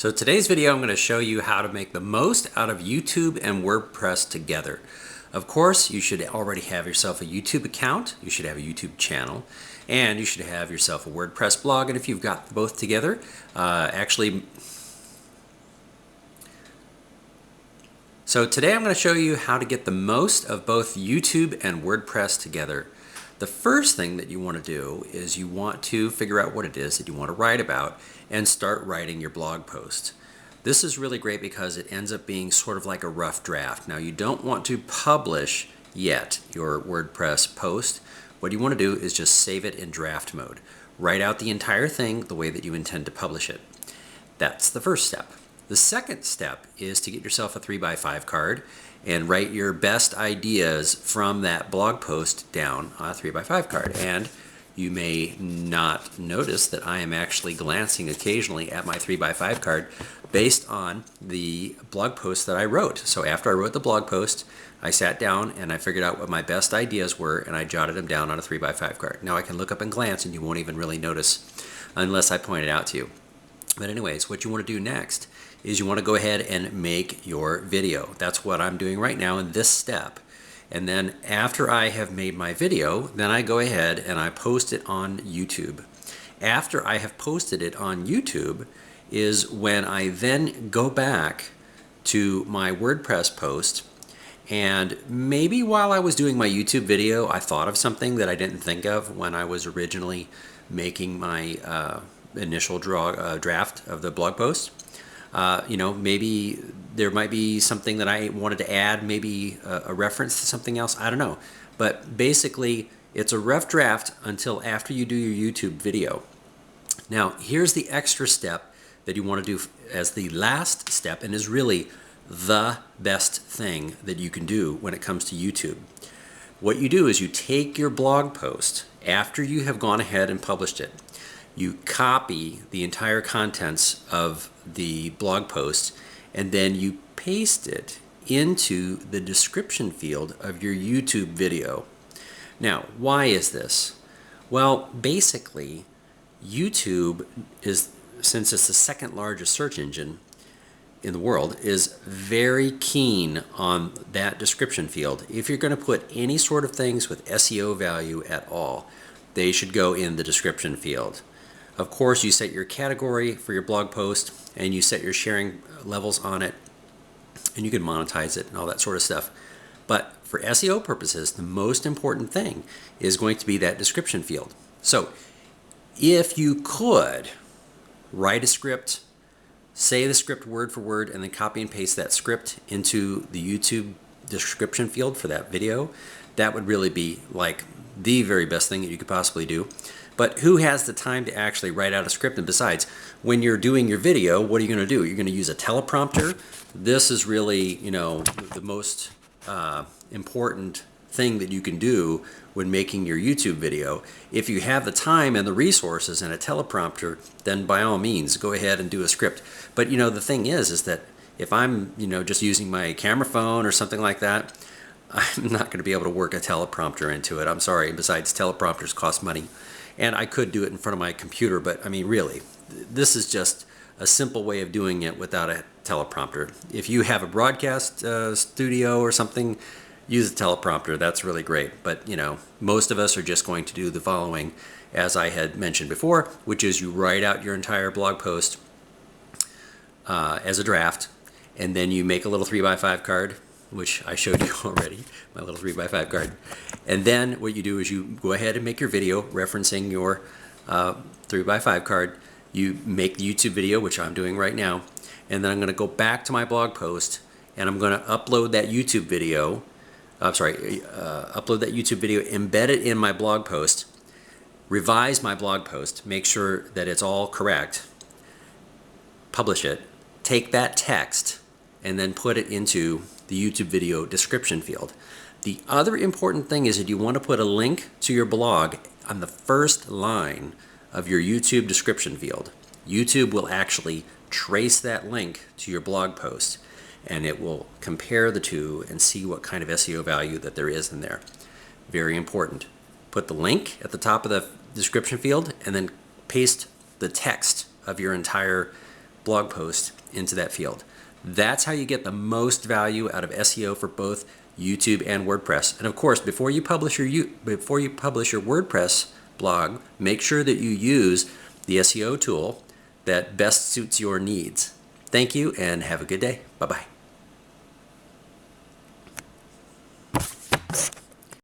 So today's video I'm going to show you how to make the most out of YouTube and WordPress together. Of course, you should already have yourself a YouTube account, you should have a YouTube channel, and you should have yourself a WordPress blog. And if you've got both together, So today I'm going to show you how to get the most of both YouTube and WordPress together. The first thing that you want to do is you want to figure out what it is that you want to write about and start writing your blog post. This is really great because it ends up being sort of like a rough draft. Now, you don't want to publish yet your WordPress post. What you want to do is just save it in draft mode. Write out the entire thing the way that you intend to publish it. That's the first step. The second step is to get yourself a 3x5 card and write your best ideas from that blog post down on a 3x5 card. And you may not notice that I am actually glancing occasionally at my 3x5 card based on the blog post that I wrote. So after I wrote the blog post, I sat down and I figured out what my best ideas were and I jotted them down on a 3x5 card. Now I can look up and glance and you won't even really notice unless I point it out to you. But anyways, what you want to do next is you want to go ahead and make your video. That's what I'm doing right now in this step. And then after I have made my video, then I go ahead and I post it on YouTube. After I have posted it on YouTube is when I then go back to my WordPress post, and maybe while I was doing my YouTube video, I thought of something that I didn't think of when I was originally making my initial draft of the blog post. Maybe there might be something that I wanted to add, maybe a reference to something else, I don't know. But basically, it's a rough draft until after you do your YouTube video. Now, here's the extra step that you want to do as the last step, and is really the best thing that you can do when it comes to YouTube. What you do is you take your blog post after you have gone ahead and published it. You copy the entire contents of the blog post and then you paste it into the description field of your YouTube video. Now, why is this? Well, basically, YouTube is, since it's the second largest search engine in the world, is very keen on that description field. If you're going to put any sort of things with SEO value at all, they should go in the description field. Of course, you set your category for your blog post and you set your sharing levels on it, and you can monetize it and all that sort of stuff. But for SEO purposes, the most important thing is going to be that description field. So if you could write a script, say the script word for word, and then copy and paste that script into the YouTube description field for that video, that would really be like the very best thing that you could possibly do. But who has the time to actually write out a script? And besides, when you're doing your video, what are you going to do? You're going to use a teleprompter. This is really, the most important thing that you can do when making your YouTube video. If you have the time and the resources and a teleprompter, then by all means, go ahead and do a script. But the thing is that if I'm, just using my camera phone or something like that, I'm not going to be able to work a teleprompter into it. I'm sorry. Besides, teleprompters cost money. And I could do it in front of my computer, but I mean, really, this is just a simple way of doing it without a teleprompter. If you have a broadcast studio or something, use a teleprompter. That's really great. But, most of us are just going to do the following, as I had mentioned before, which is you write out your entire blog post as a draft, and then you make a little 3x5 card, which I showed you already, my little 3x5 card. And then what you do is you go ahead and make your video referencing your 3x5 card. You make the YouTube video, which I'm doing right now, and then I'm going to go back to my blog post and I'm going to upload that YouTube video. Upload that YouTube video, embed it in my blog post, revise my blog post, make sure that it's all correct, publish it, take that text, and then put it into the YouTube video description field. The other important thing is that you want to put a link to your blog on the first line of your YouTube description field. YouTube will actually trace that link to your blog post, and it will compare the two and see what kind of SEO value that there is in there. Very important. Put the link at the top of the description field and then paste the text of your entire blog post into that field. That's how you get the most value out of SEO for both YouTube and WordPress. And of course, before you publish your WordPress blog, make sure that you use the SEO tool that best suits your needs. Thank you and have a good day. Bye-bye.